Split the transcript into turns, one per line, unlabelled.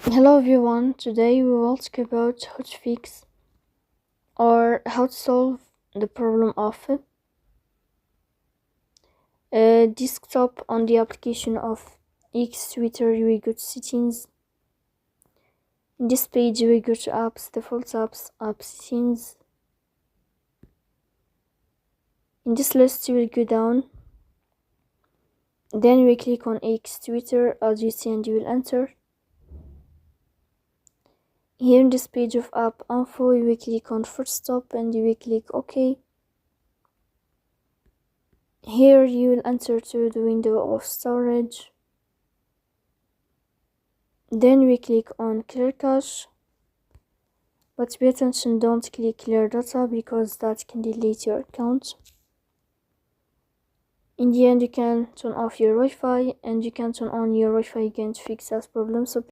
Hello everyone, today we will talk about how to fix or how to solve the problem of desktop on the application of X Twitter. We go to settings. In this page we go to apps, default apps, app settings. In this list we will go down, then we click on X Twitter as you see and you will enter. Here in this page of app info you will click on first stop and you will click OK. Here you will enter to the window of storage. Then we click on clear cache, but pay attention, don't click clear data because that can delete your account. In the end you can turn off your Wi-Fi and you can turn on your Wi-Fi again to fix that problem. So